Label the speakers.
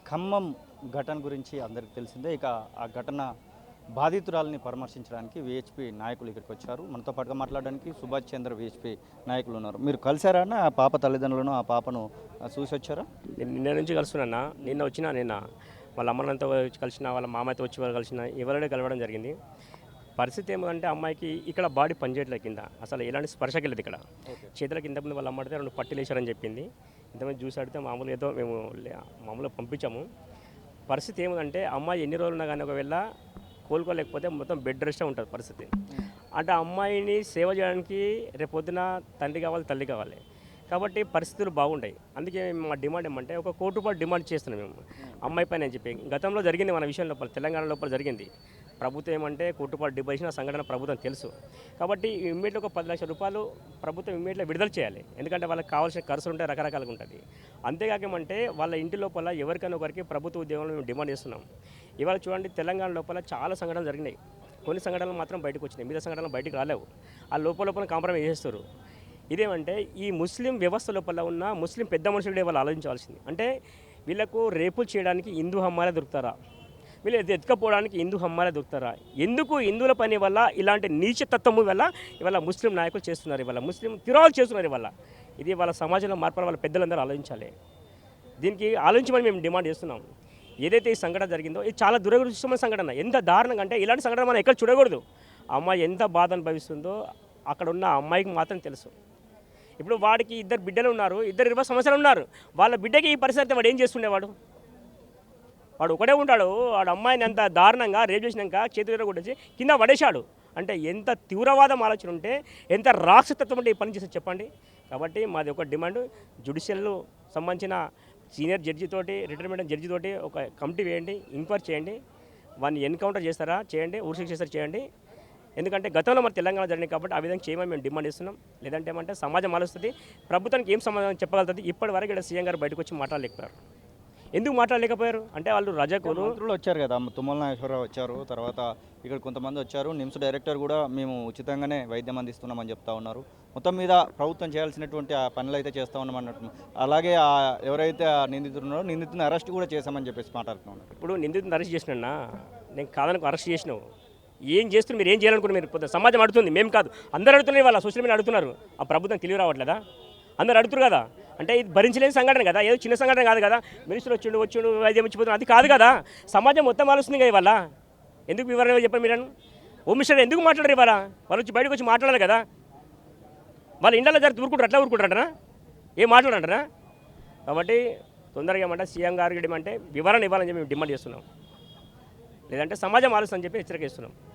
Speaker 1: ఖమ్మం ఘటన గురించి అందరికీ తెలిసిందే. ఇక ఆ ఘటన బాధితురాలని పరామర్శించడానికి విహెచ్పి నాయకులు ఇక్కడికి వచ్చారు. మనతో పాటుగా మాట్లాడడానికి సుభాష్ చంద్ర విహెచ్పి నాయకులు ఉన్నారు. మీరు కలిసారా అన్న ఆ పాప తల్లిదండ్రులను, ఆ పాపను చూసి వచ్చారా?
Speaker 2: నిన్న నుంచి కలుస్తున్నా. నిన్న వాళ్ళ అమ్మనంతా వచ్చి కలిసిన, వాళ్ళ మామయ్యతో వచ్చి వాళ్ళు కలిసిన, ఎవరైనా కలవడం జరిగింది. పరిస్థితి ఏమంటే అమ్మాయికి ఇక్కడ బాడీ పనిచేయట్లేదు, కింద అసలు ఎలాంటి స్పర్శకి వెళ్ళదు. ఇక్కడ చేతుల కింద ముందు వాళ్ళ అమ్మడితే 2 పట్టీలు వేశారని చెప్పింది. ఇంతమంది చూసి అడిగితే మామూలు ఏదో మేము మామూలుగా పంపించాము. పరిస్థితి ఏమంటే అమ్మాయి ఎన్ని రోజులు ఉన్నా కానీ ఒకవేళ కోలుకోలేకపోతే మొత్తం బెడ్ రెస్టే ఉంటుంది పరిస్థితి. అంటే అమ్మాయిని సేవ చేయడానికి రేపొద్దున తండ్రి కావాలి, తల్లి కావాలి. కాబట్టి పరిస్థితులు బాగుంటాయి. అందుకే మా డిమాండ్ ఏమంటే ఒక ₹1 కోటి డిమాండ్ చేస్తున్నాం మేము అమ్మాయి పైన అని చెప్పి. గతంలో జరిగింది మన విషయం లోపల, తెలంగాణ లోపల జరిగింది. ప్రభుత్వం ఏమంటే ₹1 కోటి డిమాండ్ చేసిన సంఘటన ప్రభుత్వం తెలుసు. కాబట్టి ఇమ్మీడియట్గా ఒక ₹10 లక్షలు ప్రభుత్వం ఇమ్మీడియట్గా విడుదల చేయాలి. ఎందుకంటే వాళ్ళకి కావాల్సిన ఖర్చులు ఉంటే రకరకాలుగా ఉంటుంది. అంతేకాకేమంటే వాళ్ళ ఇంటి లోపల ఎవరికైనా ఒకరికి ప్రభుత్వ ఉద్యోగంలో మేము డిమాండ్ చేస్తున్నాం. ఇవాళ చూడండి, తెలంగాణ లోపల చాలా సంఘటనలు జరిగినాయి. కొన్ని సంఘటనలు మాత్రం బయటకు వచ్చినాయి, మిగతా సంఘటనలు బయటకు రాలేవు. ఆ లోపల కాంప్రమైజ్ చేస్తారు. ఇదేమంటే ఈ ముస్లిం వ్యవస్థ లోపల ఉన్న ముస్లిం పెద్ద మనుషులు వాళ్ళు ఆలోచించాల్సింది. అంటే వీళ్ళకు రేపులు చేయడానికి హిందూ హమ్మాలే దొరుకుతారా? వీళ్ళు ఎత్తుకపోవడానికి హిందూ హమ్మాలే దొరుకుతారా? ఎందుకు హిందువుల పని వల్ల ఇలాంటి నీచతత్వము వల్ల ఇవాళ ముస్లిం నాయకులు చేస్తున్నారు, ఇవాళ ముస్లిం తిరోగలు చేస్తున్నారు. ఇవాళ ఇది వాళ్ళ సమాజంలో మార్పు వాళ్ళ పెద్దలందరూ ఆలోచించాలి. దీనికి ఆలోచించమని మేము డిమాండ్ చేస్తున్నాం. ఏదైతే ఈ సంఘటన జరిగిందో ఇది చాలా దురదృష్టమైన సంఘటన. ఎంత దారుణంగా అంటే ఇలాంటి సంఘటన మనం ఎక్కడ చూడకూడదు. అమ్మాయి ఎంత బాధ అనుభవిస్తుందో అక్కడ ఉన్న అమ్మాయికి మాత్రం తెలుసు. ఇప్పుడు వాడికి 2 బిడ్డలు ఉన్నారు, 20 సంవత్సరాలు ఉన్నారు. వాళ్ళ బిడ్డకి ఈ పరిస్థితి వాడు ఏం చేస్తుండేవాడు? వాడు ఒకటే ఉంటాడు. వాడు అమ్మాయిని అంత దారుణంగా రేపు చేసినాక చేతి కొట్టేసి కింద పడేశాడు. అంటే ఎంత తీవ్రవాదం ఆలోచన ఉంటే, ఎంత రాక్షసత్వం ఉంటే ఈ పని చేసి చెప్పండి. కాబట్టి మాది ఒక డిమాండ్, జ్యుడిషియల్ సంబంధించిన సీనియర్ జడ్జితోటి, రిటైర్మెంట్ జడ్జితోటి ఒక కమిటీ వేయండి, ఎంక్వైరీ చేయండి. వాడిని ఎన్కౌంటర్ చేస్తారా చేయండి, ఉరిశిక్ష చేస్తారా చేయండి. ఎందుకంటే గతంలో మన తెలంగాణ జరిగింది కాబట్టి ఆ విధంగా చేయమని మేము డిమాండ్ చేస్తున్నాం. లేదంటే ఏమంటే సమాజం ఆలోచిస్తుంది, ప్రభుత్వానికి ఏం సమాధానం చెప్పగలుగుతుంది? ఇప్పటి వరకు ఇక్కడ సీఎం గారు బయటకు వచ్చి మాట్లాడలేకపోయారు. ఎందుకు మాట్లాడలేకపోయారు అంటే వాళ్ళు రజకులు.
Speaker 1: మంత్రులు వచ్చారు కదా, తుమ్మల నాగేశ్వరరావు వచ్చారు, తర్వాత ఇక్కడ కొంతమంది వచ్చారు. నిమ్స్ డైరెక్టర్ కూడా మేము ఉచితంగానే వైద్యం అందిస్తున్నామని చెప్తా ఉన్నారు. మొత్తం మీద ప్రభుత్వం చేయాల్సినటువంటి ఆ పనులు అయితే చేస్తూ ఉన్నాం అన్నట్టు. అలాగే ఎవరైతే నిందితులు ఉన్నారో నిందితుని అరెస్ట్ కూడా చేశామని చెప్పేసి మాట్లాడుతున్నాం.
Speaker 2: ఇప్పుడు నిందితుని అరెస్ట్ చేసినా నేను కాదనుకో, అరెస్ట్ చేసినావు, ఏం చేస్తున్నారు? మీరు ఏం చేయాలనుకున్నారు? మీరు సమాజం అడుగుతుంది, మేము కాదు, అందరూ అడుగుతున్నారు. వాళ్ళ సోషల్ మీడియా అడుగుతున్నారు. ఆ ప్రభుత్వం తెలివి రావట్లేదా? అందరు అడుగుతారు కదా. అంటే ఇది భరించలేని సంఘటన కదా, ఏదో చిన్న సంఘటన కాదు కదా. మినిస్టర్ వచ్చిండు వైద్యం ఇచ్చిపోతున్నారు, అది కాదు కదా. సమాజం మొత్తం ఆలోచిస్తుంది కదా ఇవాళ. ఎందుకు వివరంగా చెప్పండి మీరు? హోమ్ మినిస్టర్ ఎందుకు మాట్లాడరు ఇవాళ? వాళ్ళు వచ్చి బయటకు వచ్చి మాట్లాడాలి కదా. వాళ్ళ ఇంట్లో జరిగి ఊరుకుంటారు, అట్లా ఊరుకుంటారంటనా? ఏం మాట్లాడంటారా? కాబట్టి తొందరగా ఏమంటే సీఎం గారికి ఏమంటే వివరణ ఇవ్వాలని చెప్పి మేము డిమాండ్ చేస్తున్నాం. లేదంటే సమాజం ఆలోచన అని చెప్పి హెచ్చరిక ఇస్తున్నాం.